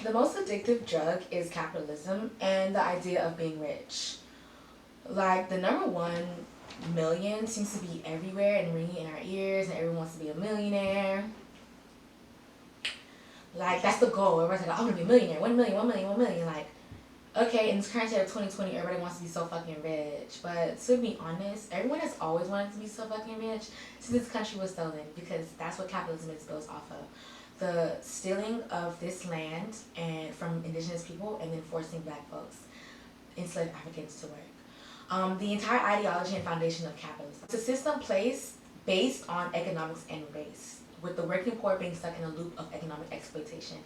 The most addictive drug is capitalism and the idea of being rich. Like, the number 1 million seems to be everywhere and ringing in our ears, and everyone wants to be a millionaire. Like, that's the goal. Everybody's like, I'm gonna be a millionaire. 1 million, 1 million, 1 million. Like, okay, in this current state of 2020, everybody wants to be so fucking rich. But to be honest, everyone has always wanted to be so fucking rich since this country was stolen, because that's what capitalism is built off of. The stealing of this land and from indigenous people, and then forcing black folks, enslaved Africans, to work. The entire ideology and foundation of capitalism. It's a system based on economics and race, with the working poor being stuck in a loop of economic exploitation.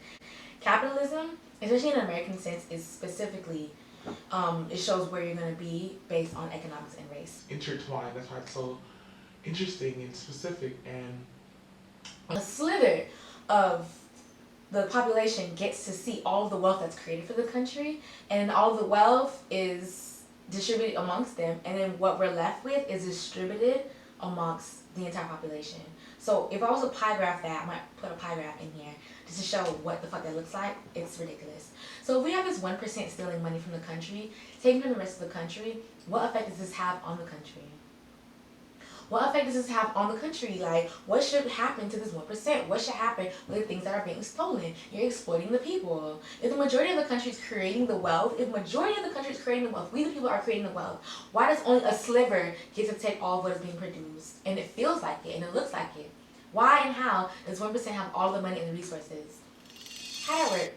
Capitalism, especially in an American sense, is specifically, it shows where you're going to be based on economics and race. Intertwined, that's why it's so interesting and specific. And a slither of the population gets to see all of the wealth that's created for the country, and all the wealth is distributed amongst them, and then what we're left with is distributed amongst the entire population. So if I was to pie graph that, I might put a pie graph in here just to show what the fuck that looks like. It's ridiculous. So if we have this 1% stealing money from the country, taking from the rest of the country, what effect does this have on the country? What effect does this have on the country? Like, what should happen to this 1%? What should happen with the things that are being stolen? You're exploiting the people. If the majority of the country is creating the wealth, we the people are creating the wealth, why does only a sliver get to take all of what is being produced? And it feels like it, and it looks like it. Why and how does 1% have all the money and the resources? How that work?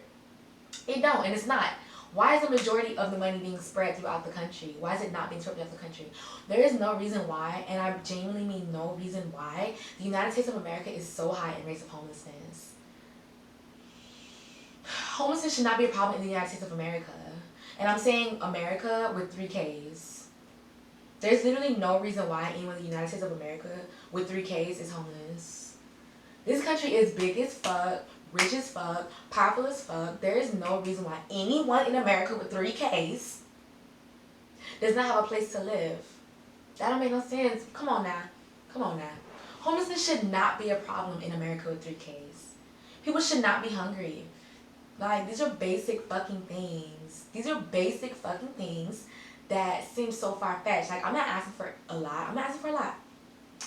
It don't, and it's not. Why is the majority of the money being spread throughout the country? Why is it not being spread throughout the country? There is no reason why, and I genuinely mean no reason why, the United States of America is so high in rates of homelessness. Homelessness should not be a problem in the United States of America. And I'm saying America with 3 Ks. There's literally no reason why anyone in the United States of America with 3 Ks is homeless. This country is big as fuck, rich as fuck, powerful as fuck. There is no reason why anyone in America with 3 Ks does not have a place to live. That don't make no sense. Come on now. Come on now. Homelessness should not be a problem in America with 3 Ks. People should not be hungry. Like, these are basic fucking things. These are basic fucking things that seem so far-fetched. Like, I'm not asking for a lot. I'm not asking for a lot.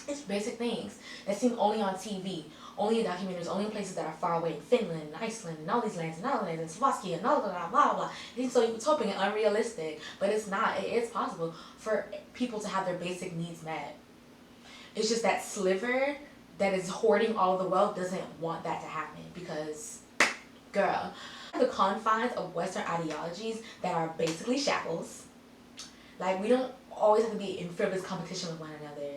It's basic things that seem only on TV, only in documentaries, only in places that are far away, in Finland, Iceland, and all these lands, and Slovakia, and all blah, blah, blah, blah. It's so utopian and unrealistic, but it's not. It's possible for people to have their basic needs met. It's just that sliver that is hoarding all of the wealth doesn't want that to happen, because, girl, the confines of Western ideologies that are basically shackles. Like, we don't always have to be in frivolous competition with one another.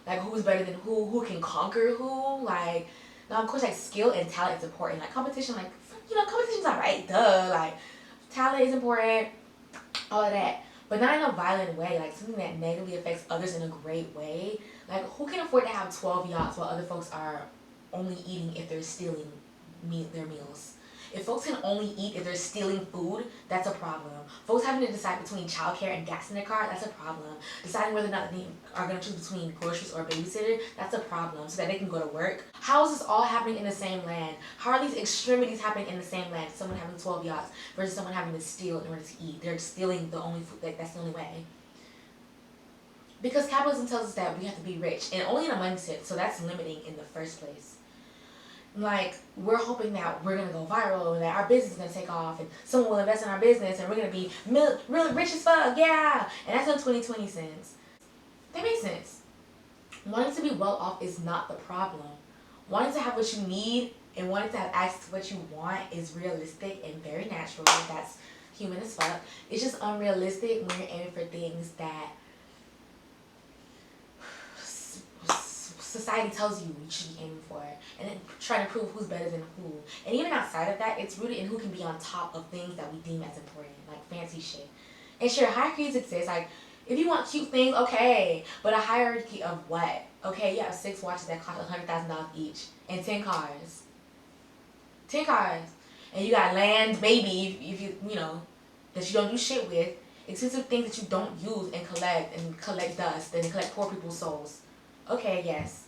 Like, who's better than who can conquer who. Like, now, of course, like, skill and talent is important. Like, competition, like, competition's alright, duh. Like, talent is important, all of that. But not in a violent way, like, something that negatively affects others in a great way. Like, who can afford to have 12 yachts while other folks are only eating if they're stealing their meals? If folks can only eat if they're stealing food, that's a problem. Folks having to decide between childcare and gas in their car, that's a problem. Deciding whether or not they are going to choose between groceries or a babysitter, that's a problem, so that they can go to work. How is this all happening in the same land? How are these extremities happening in the same land? Someone having 12 yachts versus someone having to steal in order to eat. They're stealing the only food, that's the only way. Because capitalism tells us that we have to be rich, and only in a mindset, so that's limiting in the first place. Like, we're hoping that we're going to go viral, and that our business is going to take off, and someone will invest in our business, and we're going to be really rich as fuck, yeah! And that's what 2020 sense. That makes sense. Wanting to be well off is not the problem. Wanting to have what you need and wanting to have access to what you want is realistic and very natural. That's human as fuck. It's just unrealistic when you're aiming for things that society tells you should be aiming for, and then trying to prove who's better than who. And even outside of that, it's rooted in who can be on top of things that we deem as important, like fancy shit. And sure, hierarchies exist. Like, if you want cute things, okay, but a hierarchy of what? Okay, you have 6 watches that cost $100,000 each, and 10 cars. 10 cars. And you got land, maybe, if you that you don't do shit with. Expensive things that you don't use and collect dust, and collect poor people's souls. Okay, yes.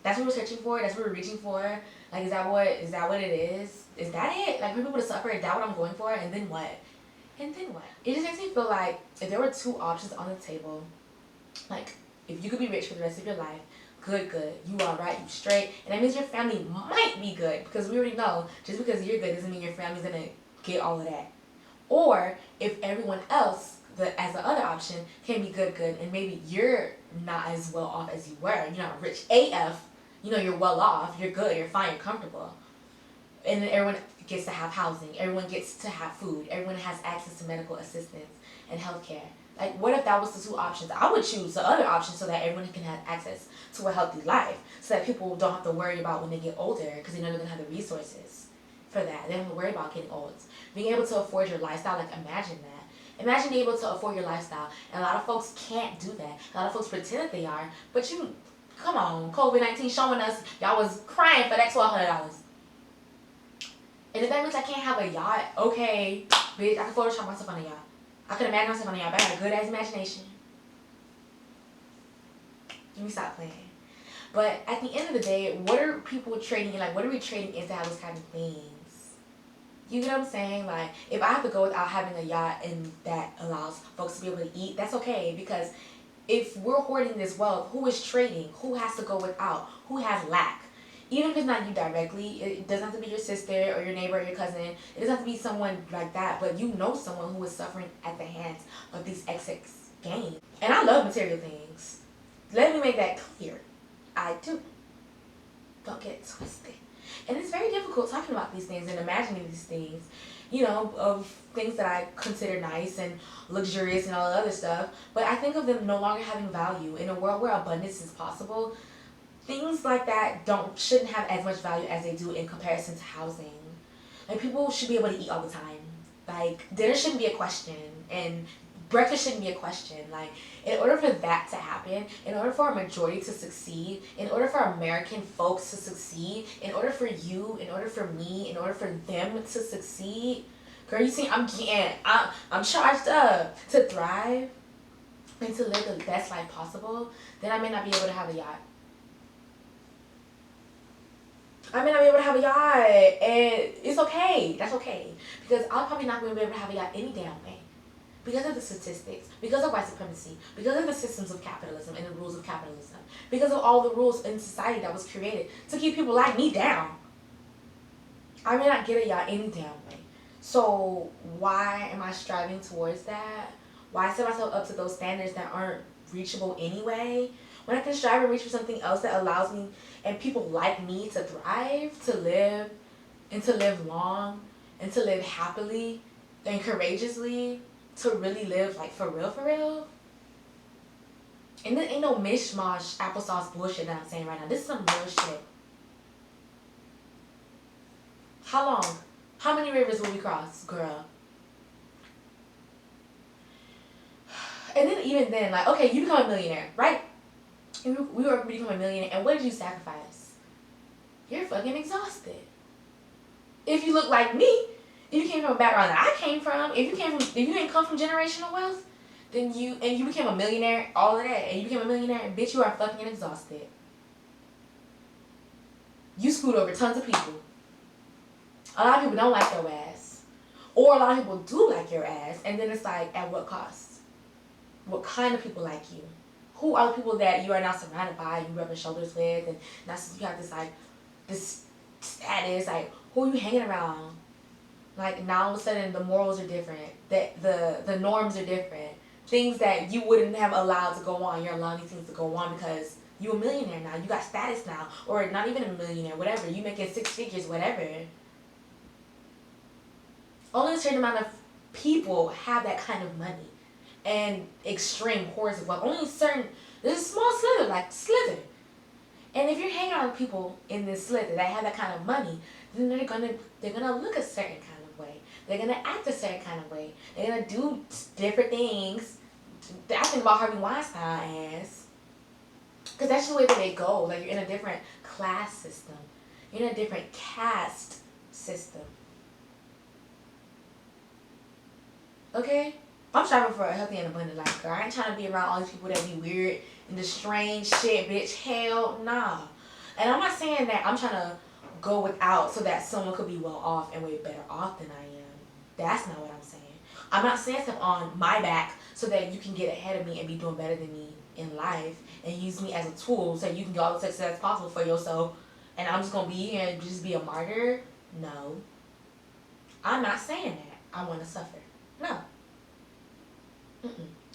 That's what we're searching for. That's what we're reaching for. Like, is that what it is? Is that it? Like, for people to suffer, is that what I'm going for? And then what? And then what? It just makes me feel like if there were two options on the table, like, if you could be rich for the rest of your life, good, you all right, you straight, and that means your family might be good, because we already know just because you're good doesn't mean your family's gonna get all of that. Or if everyone else, as the other option, can be good, and maybe you're not as well off as you were, you're not rich AF, you know, you're well off, you're good, you're fine, you're comfortable, and then everyone gets to have housing, everyone gets to have food, everyone has access to medical assistance and healthcare. Like, what if that was the two options? I would choose the other option so that everyone can have access to a healthy life, so that people don't have to worry about when they get older, because they know they're going to have the resources for that. They don't have to worry about getting old. Being able to afford your lifestyle, like, imagine that. Imagine being able to afford your lifestyle. And a lot of folks can't do that. A lot of folks pretend that they are, but you, come on, COVID-19 showing us y'all was crying for that $1,200. And if that means I can't have a yacht, okay, bitch, I can Photoshop myself on a yacht. I could imagine myself on a yacht, but I had a good ass imagination. Let me stop playing. But at the end of the day, what are people trading in? Like, what are we trading in to have those kind of things? You get what I'm saying? Like, if I have to go without having a yacht and that allows folks to be able to eat, that's okay. Because if we're hoarding this wealth, who is trading? Who has to go without? Who has lack? Even if it's not you directly, it doesn't have to be your sister or your neighbor or your cousin. It doesn't have to be someone like that, but you know someone who is suffering at the hands of these excess gains. And I love material things. Let me make that clear. I do. Don't get it twisted. And it's very difficult talking about these things and imagining these things, you know, of things that I consider nice and luxurious and all the other stuff. But I think of them no longer having value. In a world where abundance is possible, things like that shouldn't have as much value as they do in comparison to housing. Like, people should be able to eat all the time. Like, dinner shouldn't be a question, and breakfast shouldn't be a question. Like, in order for that to happen, in order for a majority to succeed, in order for American folks to succeed, in order for you, in order for me, in order for them to succeed, girl, you see, I'm charged up to thrive and to live the best life possible. Then I may not be able to have a yacht. I may not be able to have a yacht, and it's okay. That's okay, because I'm probably not going to be able to have a yacht any damn way. Because of the statistics, because of white supremacy, because of the systems of capitalism and the rules of capitalism, because of all the rules in society that was created to keep people like me down. I may not get a yacht any damn way. So why am I striving towards that? Why set myself up to those standards that aren't reachable anyway, when I can strive and reach for something else that allows me and people like me to thrive, to live, and to live long, and to live happily and courageously, to really live, like, for real. And this ain't no mishmash applesauce bullshit that I'm saying right now. This is some real shit. How long? How many rivers will we cross, girl? And then even then, like, okay, you become a millionaire, right? We were become a millionaire, and what did you sacrifice? You're fucking exhausted. If you look like me, if you came from a background that I came from, if you didn't come from generational wealth, then you became a millionaire, all of that, and you became a millionaire, bitch, you are fucking exhausted. You screwed over tons of people. A lot of people don't like your ass. Or a lot of people do like your ass, and then it's like, at what cost? What kind of people like you? Who are the people that you are now surrounded by, you rubbing shoulders with, and now you have this, like, this status, like, who are you hanging around? Like, now all of a sudden the morals are different, the norms are different. Things that you wouldn't have allowed to go on, you're allowing these things to go on because you're a millionaire now, you got status now, or not even a millionaire, whatever, you making 6 figures, whatever. Only a certain amount of people have that kind of money and extreme hordes of wealth. There's a small slither, like slither. And if you're hanging out with people in this slither that have that kind of money, then they're gonna look a certain kind of way. They're gonna act a certain kind of way. They're gonna do different things. I think about Harvey Weinstein as, because that's the way that they go. Like, you're in a different class system. You're in a different caste system. Okay? I'm striving for a healthy and abundant life, girl. I ain't trying to be around all these people that be weird and the strange shit, bitch. Hell nah. And I'm not saying that I'm trying to go without so that someone could be well off and way better off than I am. That's not what I'm saying. I'm not saying step on my back so that you can get ahead of me and be doing better than me in life and use me as a tool so you can get all the success possible for yourself and I'm just gonna be here and just be a martyr. No. I'm not saying that I want to suffer. No.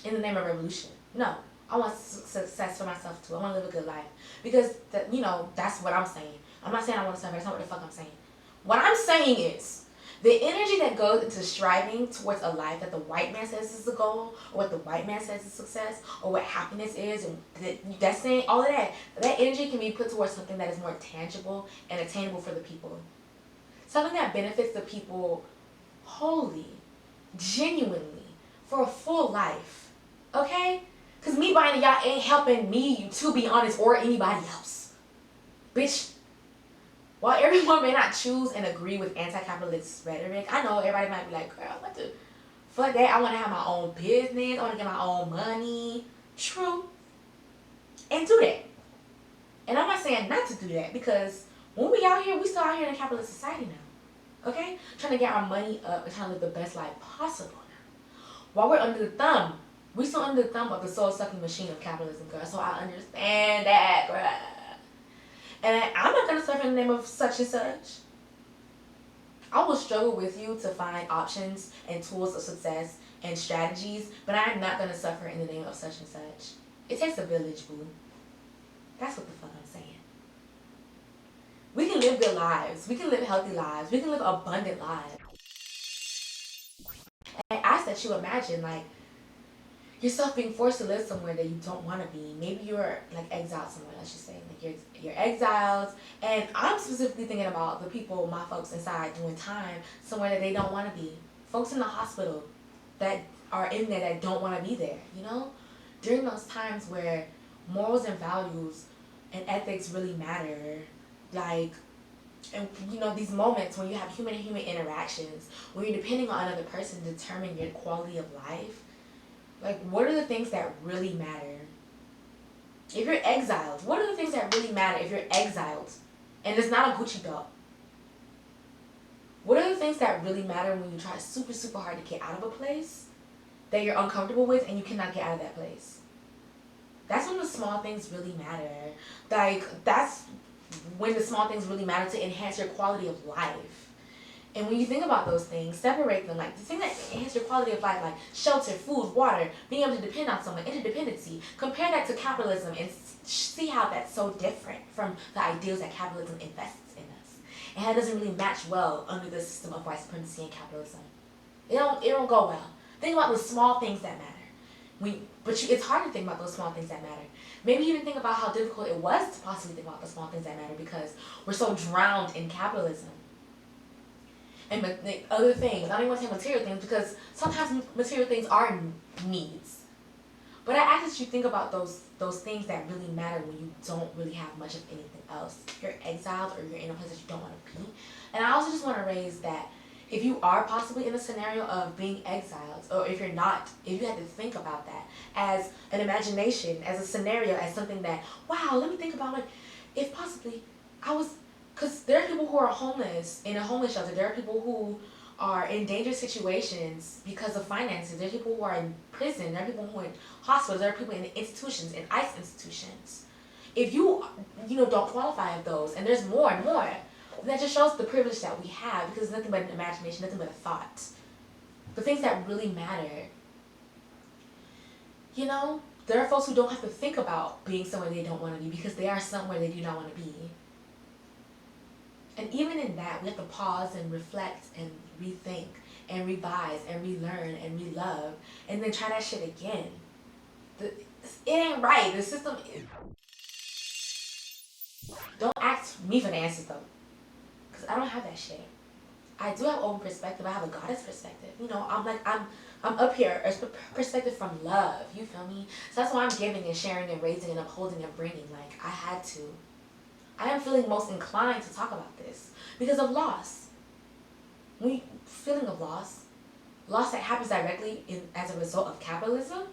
In the name of revolution. No. I want success for myself too. I want to live a good life. Because, that's what I'm saying. I'm not saying I want to suffer. That's not what the fuck I'm saying. What I'm saying is, the energy that goes into striving towards a life that the white man says is the goal, or what the white man says is success, or what happiness is, and that's saying all of that energy can be put towards something that is more tangible and attainable for the people. Something that benefits the people wholly, genuinely, for a full life. Okay? Because me buying y'all ain't helping me, to be honest, or anybody else. Bitch. While everyone may not choose and agree with anti-capitalist rhetoric, I know everybody might be like, girl, what the fuck that? I want to have my own business. I want to get my own money. True. And do that. And I'm not saying not to do that, because when we out here, we still out here in a capitalist society now. Okay? Trying to get our money up and trying to live the best life possible now. While we're under the thumb, we still under the thumb of the soul-sucking machine of capitalism, girl. So I understand that, girl. And I'm not going to suffer in the name of such and such. I will struggle with you to find options and tools of success and strategies, but I am not going to suffer in the name of such and such. It takes a village, boo. That's what the fuck I'm saying. We can live good lives. We can live healthy lives. We can live abundant lives. And I ask that you imagine, like, yourself being forced to live somewhere that you don't want to be. Maybe you're like exiled somewhere, let's just say. Like you're exiled. And I'm specifically thinking about the people, my folks inside doing time somewhere that they don't want to be. Folks in the hospital that are in there that don't want to be there, During those times where morals and values and ethics really matter, like, and these moments when you have human to human interactions, when you're depending on another person to determine your quality of life. Like, what are the things that really matter? If you're exiled, what are the things that really matter if you're exiled and it's not a Gucci belt? What are the things that really matter when you try super, super hard to get out of a place that you're uncomfortable with and you cannot get out of that place? That's when the small things really matter. Like, that's when the small things really matter to enhance your quality of life. And when you think about those things, separate them. Like, the thing that enhances your quality of life, like shelter, food, water, being able to depend on someone, interdependency. Compare that to capitalism and see how that's so different from the ideals that capitalism invests in us. And how it doesn't really match well under the system of white supremacy and capitalism. It don't go well. Think about the small things that matter. It's hard to think about those small things that matter. Maybe even think about how difficult it was to possibly think about the small things that matter because we're so drowned in capitalism. And other things. I don't even want to say material things because sometimes material things are needs. But I ask that you think about those things that really matter when you don't really have much of anything else. If you're exiled or you're in a place that you don't want to be. And I also just want to raise that if you are possibly in a scenario of being exiled, or if you're not, if you had to think about that as an imagination, as a scenario, as something that, wow, let me think about it. If possibly I was... Because there are people who are homeless in a homeless shelter. There are people who are in dangerous situations because of finances. There are people who are in prison. There are people who are in hospitals. There are people in institutions, in ICE institutions. If you, don't qualify of those, and there's more and more, that just shows the privilege that we have because it's nothing but an imagination, nothing but a thought. The things that really matter. There are folks who don't have to think about being somewhere they don't want to be because they are somewhere they do not want to be. And even in that, we have to pause and reflect and rethink and revise and relearn and relove and then try that shit again. It ain't right. The system is... Don't ask me for the answers though. Because I don't have that shit. I do have open perspective. I have a goddess perspective. I'm up here. A perspective from love. You feel me? So that's why I'm giving and sharing and raising and upholding and bringing. Like, I had to. I am feeling most inclined to talk about this because of loss. Feeling of loss that happens directly as a result of capitalism.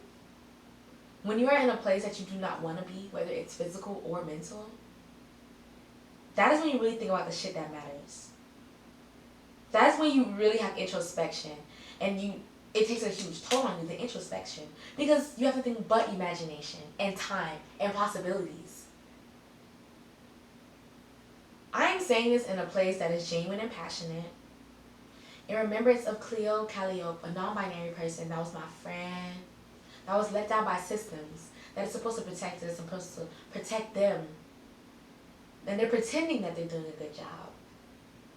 When you are in a place that you do not want to be, whether it's physical or mental, That is when you really think about the shit that matters. That's when you really have introspection, and it takes a huge toll on you, the introspection, because you have to think but imagination and time and possibilities. I am saying this in a place that is genuine and passionate, in remembrance of Cleo Calliope, a non-binary person that was my friend, that was let down by systems that is supposed to protect us and supposed to protect them. And they're pretending that they're doing a good job.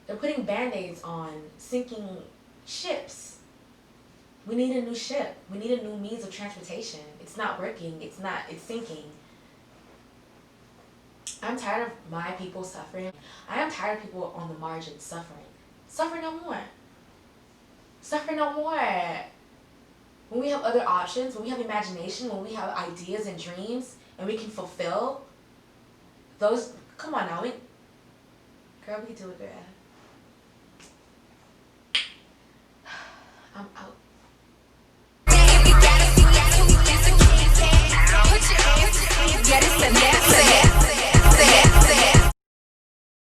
They're putting band-aids on sinking ships. We need a new ship. We need a new means of transportation. It's not working. It's sinking. I'm tired of my people suffering. I am tired of people on the margins suffering. Suffer no more. Suffer no more. When we have other options, when we have imagination, when we have ideas and dreams, and we can fulfill those, come on now, girl, we can do it, girl.